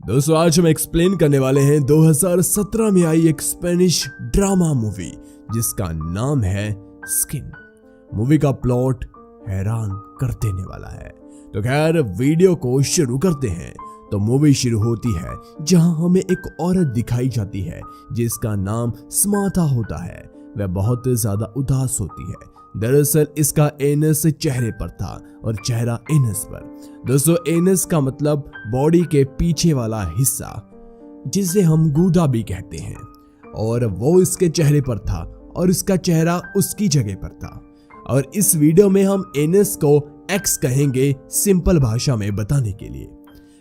दोस्तों आज हम एक्सप्लेन करने वाले हैं 2017 में आई एक स्पेनिश ड्रामा मूवी जिसका नाम है स्किन। मूवी का प्लॉट हैरान कर देने वाला है। तो खैर वीडियो को शुरू करते हैं। तो मूवी शुरू होती है जहां हमें एक औरत दिखाई जाती है जिसका नाम समाथा होता है। वह बहुत ज्यादा उदास होती है। दरअसल इसका एनस चेहरे पर था और चेहरा एनस पर। दोस्तों एनस का मतलब बॉडी के पीछे वाला हिस्सा जिसे हम गूदा भी कहते हैं, और वो इसके चेहरे पर था और इसका चेहरा उसकी जगह पर था। और इस वीडियो में हम एनस को एक्स कहेंगे सिंपल भाषा में बताने के लिए।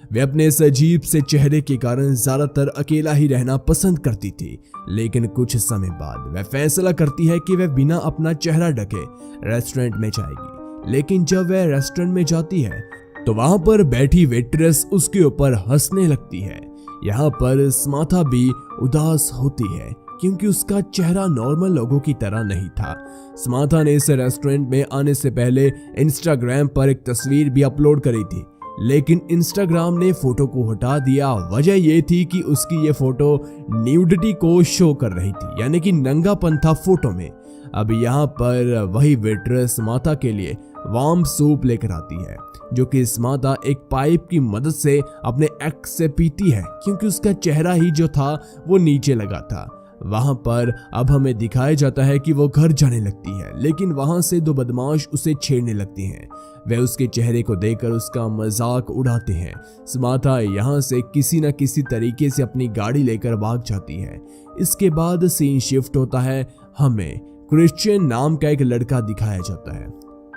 वे अपने इस अजीब से चेहरे के कारण ज्यादातर अकेला ही रहना पसंद करती थी, लेकिन कुछ समय बाद वह फैसला करती है कि वह बिना अपना चेहरा ढके रेस्टोरेंट में जाएगी। लेकिन जब वह रेस्टोरेंट में जाती है तो वहां पर बैठी वेट्रेस उसके ऊपर हंसने लगती है। यहाँ पर समाथा भी उदास होती है क्योंकि उसका चेहरा नॉर्मल लोगों की तरह नहीं था। समाथा ने इस रेस्टोरेंट में आने से पहले इंस्टाग्राम पर एक तस्वीर भी अपलोड करी थी, लेकिन इंस्टाग्राम ने फोटो को हटा दिया। वजह यह थी कि उसकी ये फोटो न्यूडिटी को शो कर रही थी, यानी कि नंगापन था फोटो में। अब यहाँ पर वही वेट्रेस समाथा के लिए वार्म सूप लेकर आती है, जो कि समाथा एक पाइप की मदद से अपने एक्स से पीती है क्योंकि उसका चेहरा ही जो था वो नीचे लगा था। वहां पर अब हमें दिखाया जाता है कि वो घर जाने लगती है, लेकिन वहां से दो बदमाश उसे छेड़ने लगते हैं। वे उसके चेहरे को देखकर उसका मजाक उड़ाते हैं। समाथा यहाँ से किसी न किसी तरीके से अपनी गाड़ी लेकर भाग जाती है। इसके बाद सीन शिफ्ट होता है। हमें क्रिश्चियन नाम का एक लड़का दिखाया जाता है।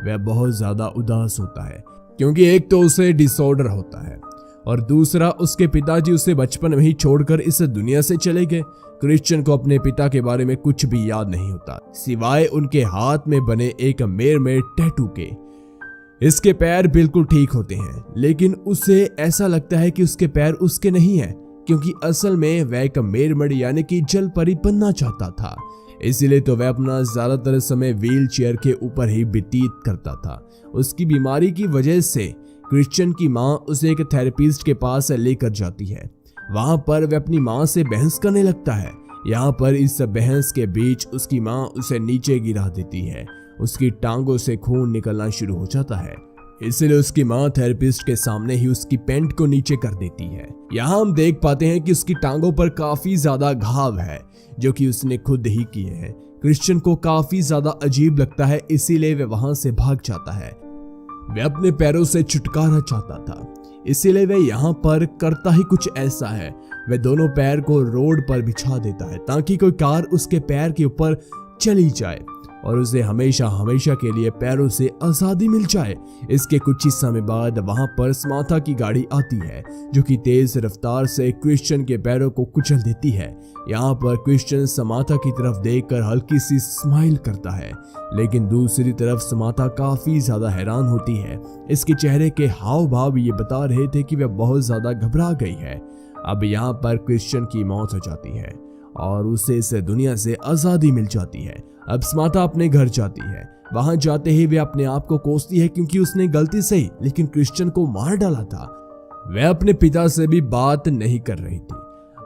वह बहुत ज्यादा उदास होता है क्योंकि एक तो उसे डिसऑर्डर होता है और दूसरा उसके पिताजी उसे बचपन में ही छोड़कर इस दुनिया से चले गए। क्रिश्चियन को अपने पिता के बारे में कुछ भी याद नहीं होता सिवाय उनके हाथ में बने एक मेरमेड टैटू के। इसके पैर बिल्कुल ठीक होते हैं, लेकिन उसे ऐसा लगता है कि उसके पैर उसके नहीं हैं, क्योंकि असल में वह एक मेरमेड यानी कि जल परी बनना चाहता था। इसीलिए तो वह अपना ज्यादातर समय व्हील चेयर के ऊपर ही व्यतीत करता था। उसकी बीमारी की वजह से क्रिश्चियन की माँ उसे एक थेरेपिस्ट के पास लेकर जाती है। वहां पर वह अपनी माँ से बहस करने लगता है। यहाँ पर इस बहस के बीच उसकी माँ उसे नीचे गिरा देती है। उसकी टांगों से खून निकलना शुरू हो जाता है, इसलिए उसकी माँ थेरेपिस्ट के सामने ही उसकी पैंट को नीचे कर देती है। यहाँ हम देख पाते हैं कि उसकी टांगों पर काफी ज्यादा घाव है जो कि उसने खुद ही किए हैं। क्रिश्चियन को काफी ज्यादा अजीब लगता है, इसीलिए वह वहां से भाग जाता है। वह अपने पैरों से छुटकारा चाहता था, इसीलिए वह यहाँ पर करता ही कुछ ऐसा है। वह दोनों पैर को रोड पर बिछा देता है ताकि कोई कार उसके पैर के ऊपर चली जाए और उसे हमेशा हमेशा के लिए पैरों से आजादी मिल जाए। इसके कुछ ही समय बाद वहां पर समाथा की गाड़ी आती है जो कि तेज रफ्तार से क्रिश्चियन के पैरों को कुचल देती है। यहाँ पर क्रिश्चियन समाथा की तरफ देखकर हल्की सी स्माइल करता है, लेकिन दूसरी तरफ समाथा काफी ज्यादा हैरान होती है। इसके चेहरे के हाव भाव ये बता रहे थे कि वह बहुत ज्यादा घबरा गई है। अब यहाँ पर क्रिश्चियन की मौत हो जाती है और उसे इस दुनिया से आजादी मिल जाती है। अब समाथा अपने घर जाती है। वहां जाते ही वे अपने आप को कोसती है क्योंकि उसने गलती से ही लेकिन क्रिश्चियन को मार डाला था। वह अपने पिता से भी बात नहीं कर रही थी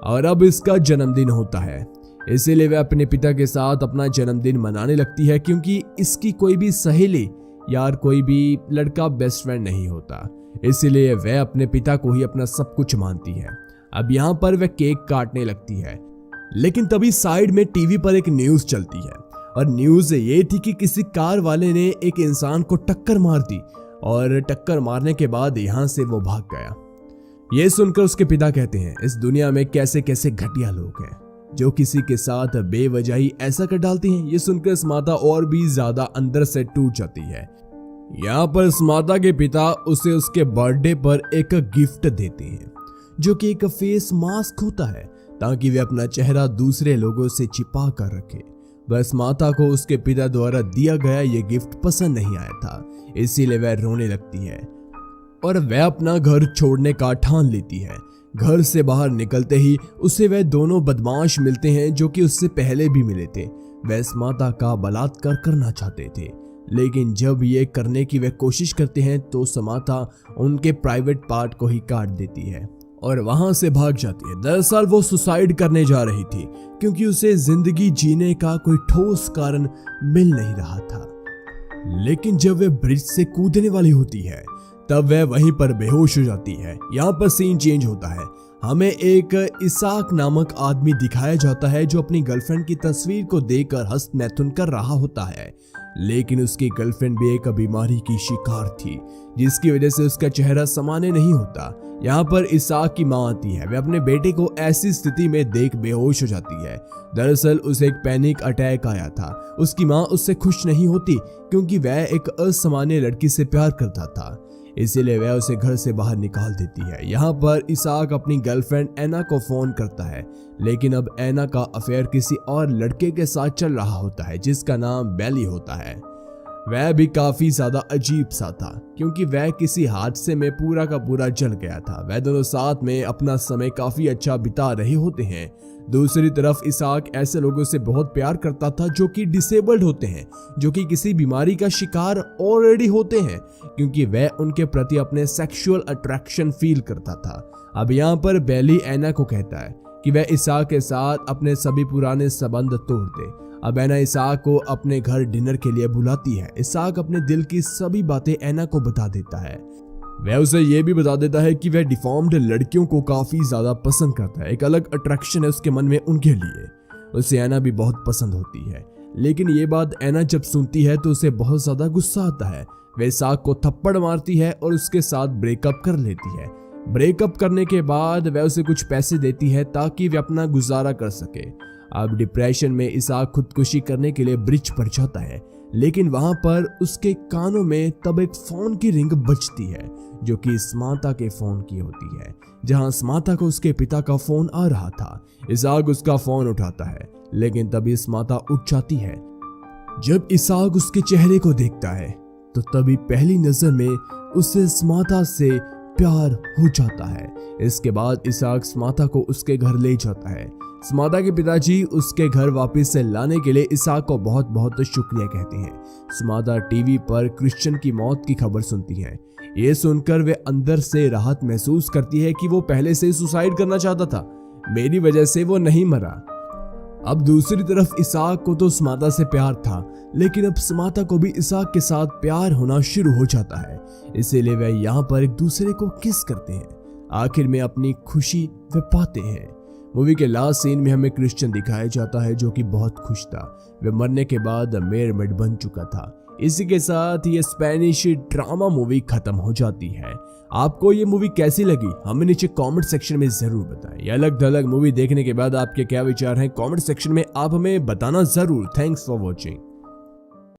और अब इसका जन्मदिन होता है, इसीलिए वह अपने पिता के साथ अपना जन्मदिन मनाने लगती है क्योंकि इसकी कोई भी सहेली यार कोई भी लड़का बेस्ट फ्रेंड नहीं होता, इसीलिए वह अपने पिता को ही अपना सब कुछ मानती है। अब यहाँ पर वह केक काटने लगती है, लेकिन तभी साइड में टीवी पर एक न्यूज चलती है और न्यूज ये थी कि किसी कार वाले ने एक इंसान को टक्कर मार दी और टक्कर मारने के बाद यहाँ से वो भाग गया। ये सुनकर उसके पिता कहते हैं इस दुनिया में कैसे कैसे घटिया लोग हैं जो किसी के साथ बेवजह ही ऐसा कर डालते हैं। ये सुनकर समाथा और भी ज्यादा अंदर से टूट जाती है। यहाँ पर समाथा के पिता उसे उसके बर्थडे पर एक गिफ्ट देते हैं जो कि एक फेस मास्क होता है ताकि वे अपना चेहरा दूसरे लोगों से छिपा कर रखे। बस समाथा को उसके पिता द्वारा दिया गया ये गिफ्ट पसंद नहीं आया था, इसीलिए वह रोने लगती है और वह अपना घर छोड़ने का ठान लेती है। घर से बाहर निकलते ही उसे वह दोनों बदमाश मिलते हैं जो कि उससे पहले भी मिले थे। वह समाथा का बलात्कार करना चाहते थे, लेकिन जब ये करने की वह कोशिश करते हैं तो समाथा उनके प्राइवेट पार्ट को ही काट देती है। और वहां से भाग जाती है। दरअसल वो सुसाइड करने जा रही थी क्योंकि उसे जिंदगी जीने का कोई ठोस कारण मिल नहीं रहा था। लेकिन जब वह ब्रिज से कूदने वाली होती है तब वह वहीं पर बेहोश हो जाती है। यहाँ पर सीन चेंज होता है। हमें एक इसाक नामक आदमी दिखाया जाता है जो अपनी गर्लफ्रेंड की तस्वीर को देखकर हंस मैथुन कर रहा होता है, लेकिन उसकी गर्लफ्रेंड भी एक बीमारी की शिकार थी जिसकी वजह से उसका चेहरा सामान्य नहीं होता। यहाँ पर इसाक की माँ आती है। वह अपने बेटे को ऐसी स्थिति में देख बेहोश हो जाती है। दरअसल उसे एक पैनिक अटैक आया था। उसकी माँ उससे खुश नहीं होती क्योंकि वह एक असामान्य लड़की से प्यार करता था, इसीलिए वह उसे घर से बाहर निकाल देती है। यहाँ पर इसाक अपनी गर्लफ्रेंड एना को फोन करता है, लेकिन अब एना का अफेयर किसी और लड़के के साथ चल रहा होता है जिसका नाम बेली होता है। वह भी काफी ज्यादा अजीब सा था क्योंकि वह किसी हादसे में पूरा का पूरा जल गया था। वह दोनों साथ में अपना समय काफी अच्छा बिता रहे होते हैं। दूसरी तरफ इसाक ऐसे लोगों से बहुत प्यार करता था जो कि डिसेबल्ड होते हैं, जो कि किसी बीमारी का शिकार ऑलरेडी होते हैं, क्योंकि वह उनके प्रति अपने सेक्सुअल अट्रैक्शन फील करता था। अब यहाँ पर बेली एना को कहता है कि वह इसाक के साथ अपने सभी पुराने संबंध तोड़ दे। अब एना इसाक को अपने घर डिनर के लिए बुलाती है। इसाक अपने दिल की सभी बातें एना को बता देता है। वह उसे यह भी बता देता है कि वह डिफॉर्म्ड लड़कियों को काफी ज्यादा पसंद करता है। एक अलग अट्रैक्शन है उसके मन में उनके लिए। उसे एना भी बहुत पसंद होती है। लेकिन ये बात एना जब सुनती है तो उसे बहुत ज्यादा गुस्सा आता है। वह इसाक को थप्पड़ मारती है और उसके साथ ब्रेकअप कर लेती है। ब्रेकअप करने के बाद वह उसे कुछ पैसे देती है ताकि वह अपना गुजारा कर सके। अब डिप्रेशन में इसाक खुदकुशी करने के लिए ब्रिज पर जाता है, लेकिन वहां पर उसके कानों में तब एक फोन की रिंग बजती है जो कि स्माता के फोन की होती है, जहां स्माता को उसके पिता का फोन आ रहा था। इसाक उसका फोन उठाता है, लेकिन तभी स्माता उठ जाती है। जब इसाक उसके चेहरे को देखता है तो तभी पहली नजर में उसे स्माता से प्यार हो जाता है। इसके बाद इसाक स्माता को उसके घर ले जाता है। स्माता के पिताजी उसके घर वापस से लाने के लिए इसाक को बहुत बहुत शुक्रिया कहते हैं। स्माता टीवी पर क्रिश्चियन की मौत की खबर सुनती है। ये सुनकर वे अंदर से राहत महसूस करती है कि वो पहले से सुसाइड करना चाहता था, मेरी वजह से वो नहीं मरा। अब दूसरी तरफ इसाक को तो स्माता से प्यार था, लेकिन अब स्माता को भी इसाक के साथ प्यार होना शुरू हो जाता है। इसीलिए वे यहाँ पर एक दूसरे को किस करते हैं। आखिर में अपनी खुशी वे पाते हैं। मूवी के लास्ट सीन में हमें क्रिश्चियन दिखाया जाता है जो कि बहुत खुश था। वह मरने के बाद मेयरमेड बन चुका था। इसी के साथ ये स्पेनिश ड्रामा मूवी खत्म हो जाती है। आपको ये मूवी कैसी लगी हमें नीचे कमेंट सेक्शन में जरूर बताएं। ये अलग थलग मूवी देखने के बाद आपके क्या विचार हैं कमेंट सेक्शन में आप हमें बताना जरूर। Thanks for watching.